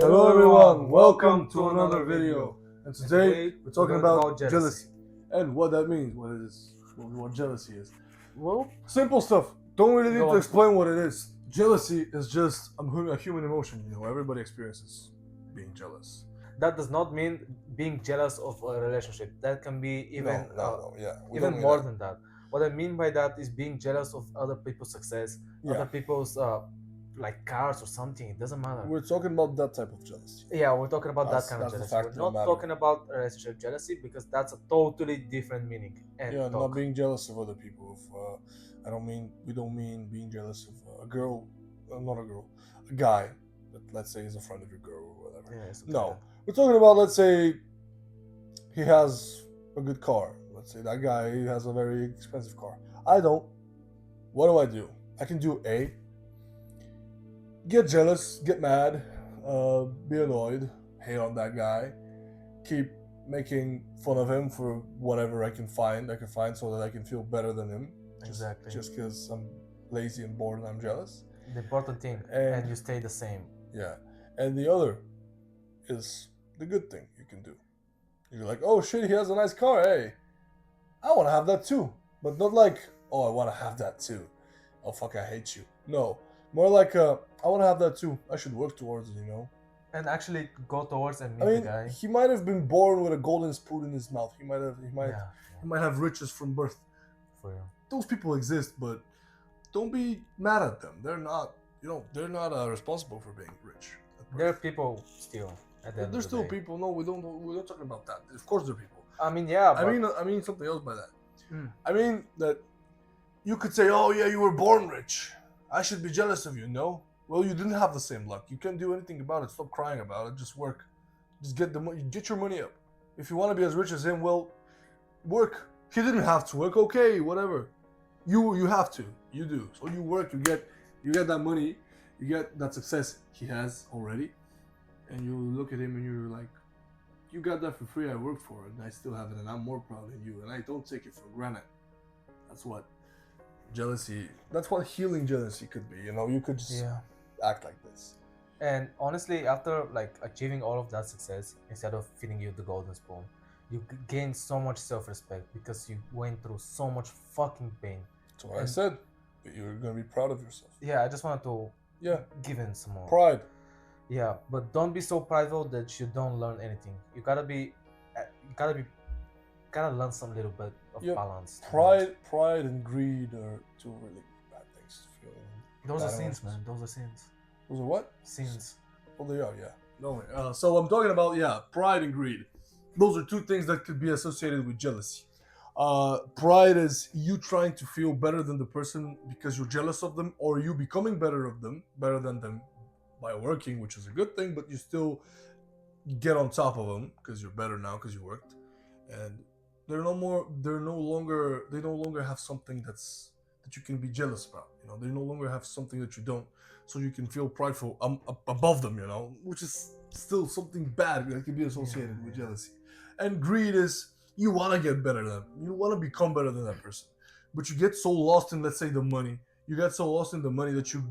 Hello everyone, welcome to another video. And today we're talking about jealousy and what that means, what it is, what jealousy is. Well, Simple stuff. Don't really need Go to on. explain what it is. Jealousy is just a human emotion. Everybody experiences being jealous. that does not mean being jealous of a relationship. That can be even Yeah, we don't even mean more that. than that. What I mean by that is being jealous of other people's success, Yeah. other people's like cars or something. It doesn't matter. We're talking about that type of jealousy. Yeah, we're talking about That's- that kind of that's the jealousy. fact We're of the not matter. talking about relationship jealousy because that's a totally different meaning. And Yeah, talk. not being jealous of other people. We don't mean being jealous of a girl, not a girl, a guy that let's say is a friend of your girl or whatever. Yeah, something No, like we're talking about, let's say he has a good car. Let's say that guy has a very expensive car. I don't. What do? I can do A. Get jealous, get mad, be annoyed, hate on that guy, keep making fun of him for whatever I can find so that I can feel better than him. Exactly. Just because I'm lazy and bored and I'm jealous. the important thing, And- and you stay the same. Yeah. And the other is the good thing you can do. You're like, oh shit, he has a nice car. Hey, I want to have that too. But not like, oh, I want to have that too. Oh, fuck, I hate you. No. More like, I want to have that too. I should work towards it, And actually go towards and meet I mean, the guy. he might have been born with a golden spoon in his mouth. He might Yeah, have riches from birth. for you. Those people exist, but don't be mad at them. They're not, they're not responsible for being rich. at birth. There are people still at the end There's of the still day. people. No, we're not talking about that. Of course, there are people. I mean, yeah, but I mean something else by that. Hmm. I mean that you could say, "Oh yeah, you were born rich. I should be jealous of you." No, well, you didn't have the same luck. You can't do anything about it. Stop crying about it. Just work. Just get the money. Get your money up. If you want to be as rich as him, well, work. He didn't have to work. Okay, whatever. You have to. You do. So you work. You get that money. You get that success he has already, and you look at him and you're like, you got that for free. I worked for it, and I still have it, and I'm more proud than you, and I don't take it for granted. That's what jealousy. That's what healing jealousy could be. You could just yeah. act like this. And honestly, after like achieving all of that success, instead of feeding you the golden spoon, you gain so much self-respect because you went through so much fucking pain. That's what I And- said. That you're gonna be proud of yourself. Yeah, I just wanted to Yeah, give in some more. pride. Yeah, but don't be so prideful that you don't learn anything. You gotta learn some little bit of Yeah, balance. Pride and greed are two really bad things to feel. Those are bad sins, emotions. man. Those are sins. Those are what? Sins. Well, they are, yeah. No, so I'm talking about, pride and greed. Those are two things that could be associated with jealousy. Pride is you trying to feel better than the person because you're jealous of them, or you becoming better than them by working, which is a good thing, but you still get on top of them because you're better now because you worked, and they no longer have something that you can be jealous about. They no longer have something that you don't, so you can feel prideful above them. Which is still something bad that can be associated with jealousy. And greed is you want to get better than them. You want to become better than that person, but you get so lost in, let's say, the money. You get so lost in the money that you're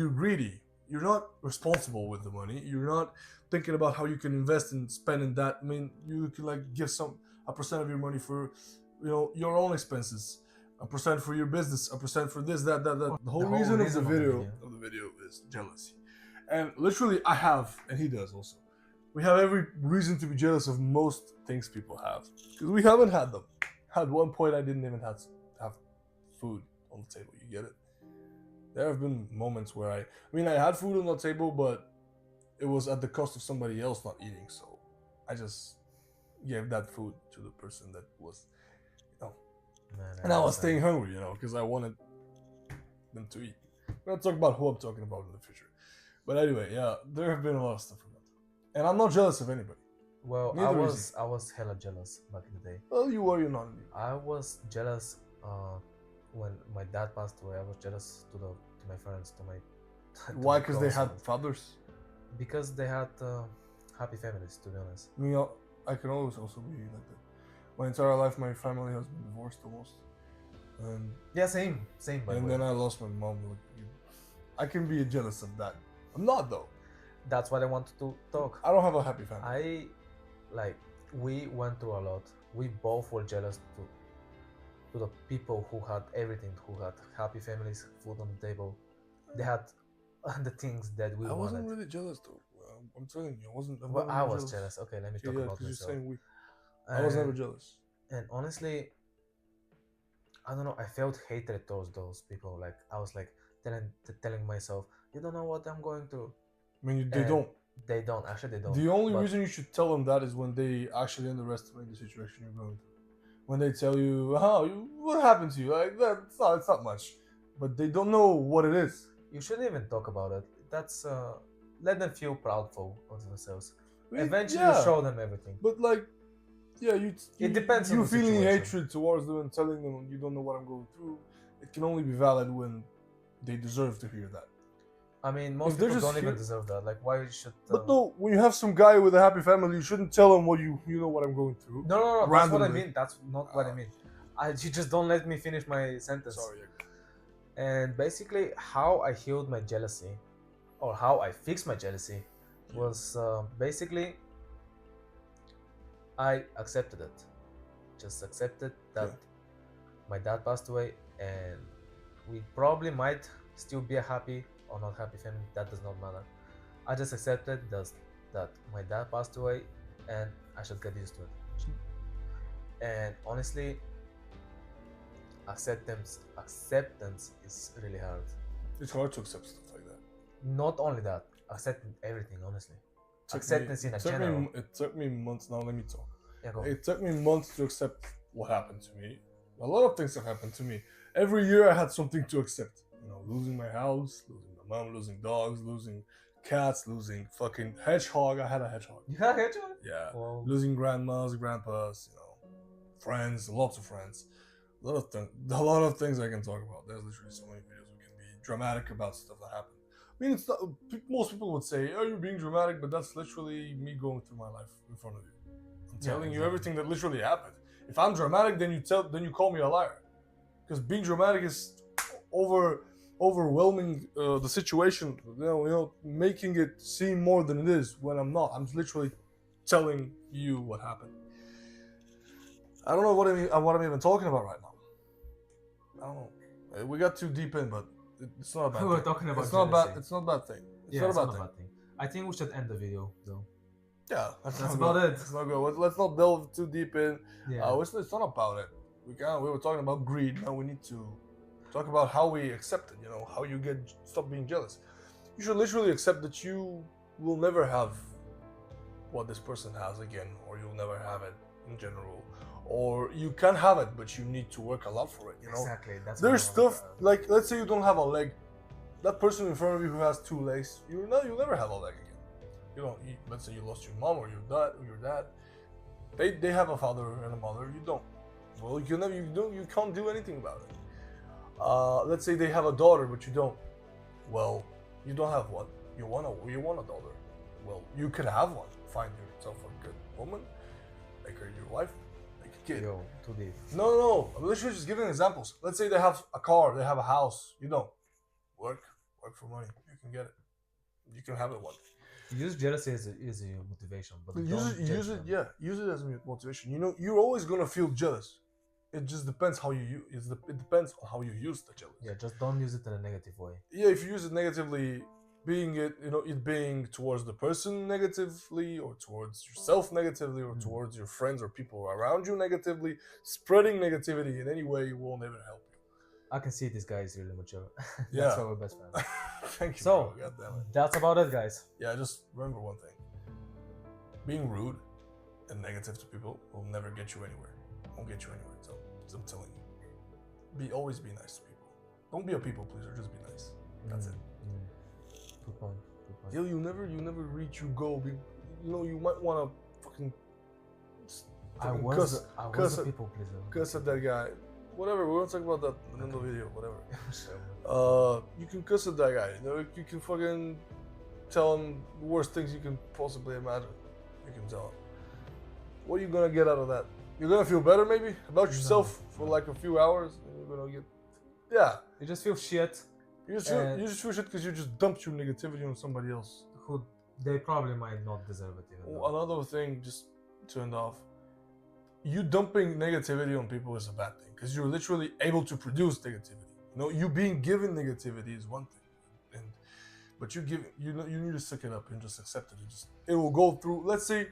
greedy. You're not responsible with the money. You're not thinking about how you can invest and spend in that. I mean, you can like give a percent of your money for, your own expenses, a percent for your business, a percent for this, that. The whole reason of the video is jealousy, and literally I have, and he does also. We have every reason to be jealous of most things people have because we haven't had them. At one point, I didn't even have food on the table. You get it? There have been moments where I had food on the table, but it was at the cost of somebody else not eating. So I just gave that food to the person that was, Man, and I was understand. staying hungry, because I wanted them to eat. We're not talking about who I'm talking about in the future. But anyway, yeah, there have been a lot of stuff about that. And I'm not jealous of anybody. Well, Neither is I was hella jealous back in the day. Well, you are, you're not. I was jealous when my dad passed away. I was jealous to my friends, to my to Why? my Because they close had ones. fathers? Because they had happy families, to be honest. I can always also be like that. My entire life, my family has been divorced almost. And Yeah, same. By the and way. then I lost my mom. I can be jealous of that. I'm not though. that's what I wanted to talk. I don't have a happy family. I like we went through a lot. We both were jealous to the people who had everything, who had happy families, food on the table. They had the things that we I wanted. wasn't really jealous though. I'm telling you, I wasn't. I've Well, never I been was jealous. Okay, let me Yeah, talk yeah, about because you're myself. saying we. I was never And, jealous. and honestly, I don't know. I felt hatred towards those people. Like I was like telling myself, you don't know what I'm going through. I mean, they And don't. They don't. Actually, they don't. The only But reason you should tell them that is when they actually underestimate the situation you're going through. When they tell you, "Oh, what happened to you?" Like that, it's not much, but they don't know what it is. you shouldn't even talk about it. That's let them feel proudful of themselves. I mean, Eventually, yeah, you show them everything. but like, yeah, you depends on you the feeling situation. hatred towards them and telling them you don't know what I'm going through. It can only be valid when they deserve to hear that. I mean, If most they're people just don't even here- deserve that. Like, why should? But no, when you have some guy with a happy family, you shouldn't tell him what you know what I'm going through. No. That's what I randomly. mean. That's not what I mean. You just don't let me finish my sentence. Sorry. And basically, how I healed my jealousy, or how I fixed my jealousy, was basically I accepted it. Just accepted that my dad passed away, and we probably might still be a happy or not happy family. That does not matter. I just accepted that my dad passed away, and I should get used to it. And honestly, acceptance is really hard. It's hard to accept stuff like that. Not only that, accepting everything, honestly. Acceptance in a general. It took me months. Now let me talk. Yeah, go. It took me months to accept what happened to me. A lot of things have happened to me. Every year I had something to accept. You know, losing my house, losing my mom, losing dogs, losing cats, losing fucking hedgehog. I had a hedgehog. You had a hedgehog? Yeah. Wow. Losing grandmas, grandpas, you know, friends, lots of friends. A lot of things I can talk about. There's literally so many videos we can be dramatic about stuff that happened. I mean, it's not, most people would say, "Oh, you're being dramatic," but that's literally me going through my life in front of you. I'm telling you everything that literally happened. If I'm dramatic, then you call me a liar, because being dramatic is overwhelming the situation. You know, making it seem more than it is when I'm not. I'm literally telling you what happened. I don't know what I'm even talking about right now. I don't know. We got too deep in, but it's not a bad We thing. were talking about it's not jealousy. bad. It's not a bad thing. It's Yeah, not it's a not bad a thing. bad thing. I think we should end the video though. Yeah, That's not about good. it. It's not good. Let's not delve too deep in. Yeah. It's not about it. We were talking about greed. Now we need to talk about how we accept it. You know, how you stop being jealous. You should literally accept that you will never have what this person has again, or you'll never have it in general, or you can have it, but you need to work a lot for it. You know, Exactly. That's there's what I wanted stuff to add. like, let's say you don't have a leg. That person in front of you who has two legs, you'll never have a leg again. Let's say you lost your mom or your dad. They have a father and a mother. You don't. Well, you can't do anything about it. Let's say they have a daughter, but you don't. Well, you don't have one. You want a daughter. Well, you could have one. Find yourself a good woman, make her your wife, make a kid. Yo, too deep. No. I'm literally just giving examples. Let's say they have a car, they have a house. You don't. Work for money. You can get it. You can have it one day. Use jealousy as a motivation, but Use don't it. judge Use it. them. Yeah. Use it as a motivation. You know, you're always gonna feel jealous. It just depends how it depends on how you use the jealousy. Yeah, just don't use it in a negative way. Yeah, if you use it negatively, it being towards the person negatively, or towards yourself negatively, or towards your friends or people around you negatively, spreading negativity in any way will never help you. I can see this guy is really mature. That's Yeah. why we're best friends. Thank you. So, bro. God damn it. that's about it, guys. Yeah, just remember one thing. Being rude and negative to people will never get you anywhere. Won't get you anywhere. So I'm telling you. Always be nice to people. Don't be a people pleaser, just be nice. That's it. Good point. Yo, you never reach your goal. You might wanna fucking I cuss was a people pleaser. cuss at that guy. Whatever, we're gonna talk about that in the video, whatever. You can cuss at that guy. You know, you can fucking tell him the worst things you can possibly imagine. You can tell him. What are you gonna get out of that? You're gonna feel better maybe about yourself for like a few hours, and you're gonna get You just feel shit. you just feel shit because you just dumped your negativity on somebody else. Who they probably might not deserve it even though. Another thing, just to end off, you dumping negativity on people is a bad thing because you're literally able to produce negativity. You know, you being given negativity is one thing, but you need to suck it up and just accept it. It will go through. Let's say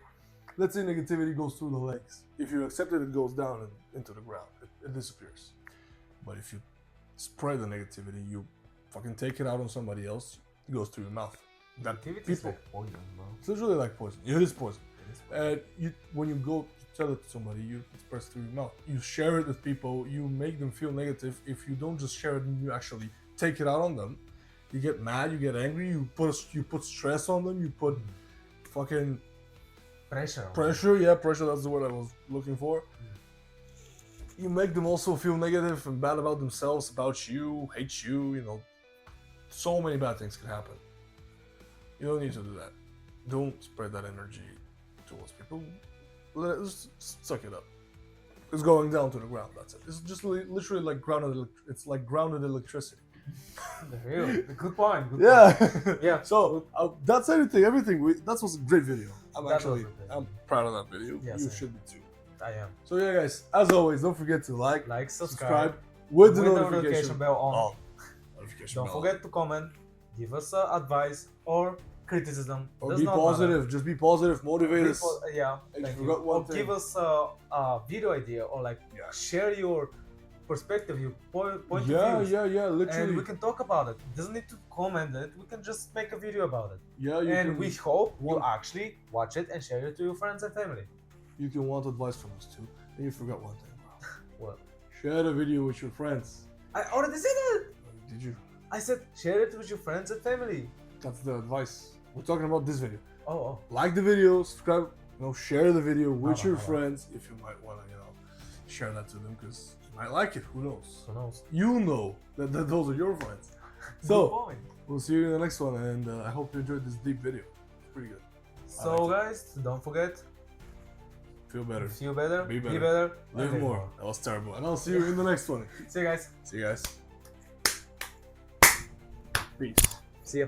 negativity goes through the legs. If you accept it, it goes down and into the ground. It disappears. But if you spread the negativity, you fucking take it out on somebody else. It goes through your mouth. Negativity is like poison, bro. It's literally like poison. It is poison. It is poison. And when you go to tell it to somebody, you express it through your mouth. You share it with people. You make them feel negative. If you don't just share it, you actually take it out on them. You get mad. You get angry. You put stress on them. You put fucking Pressure. pressure. Yeah, pressure. That's the word I was looking for. You make them also feel negative and bad about themselves, about you, hate you. You know, so many bad things can happen. You don't need to do that. Don't spread that energy towards people. Just suck it up. It's going down to the ground. That's it. It's just literally like grounded. It's like grounded electricity. Real. Good point. Good Yeah. point. Yeah. So that's everything. That was a great video. That was a great I'm proud of that video. Yes, You I am. should be too. I am. So yeah, guys. As always, don't forget to like, Subscribe with the with the notification bell on. on. Notification Don't bell on. forget to comment, give us advice or criticism. Or Does be not positive. matter. Just be positive. Motivate us. Yeah, And thank you you. forgot one Or thing. give us a video idea or like Yeah. share your perspective, your point Yeah, of view. yeah. Literally. And we can talk about it. Doesn't need to comment it. We can just make a video about it. Yeah, you And can, we hope you want- actually watch it and share it to your friends and family. you can want advice from us too. And you forgot one thing, bro. What? Share the video with your friends. I already said it. Did you? I said share it with your friends and family. That's the advice. We're talking about this video. Oh. Like the video, subscribe, share the video with Hold on, your hold on. friends if you might want to, share that to them because you might like it. Who knows? Who knows? You know that those are your friends. Good So point. we'll see you in the next one, and I hope you enjoyed this deep video. It's pretty good. So liked guys, don't forget, Feel better. feel better, Be be better. better, Live and more. That was terrible. And I'll see you in the next one. See you guys. See you guys. Peace. See ya.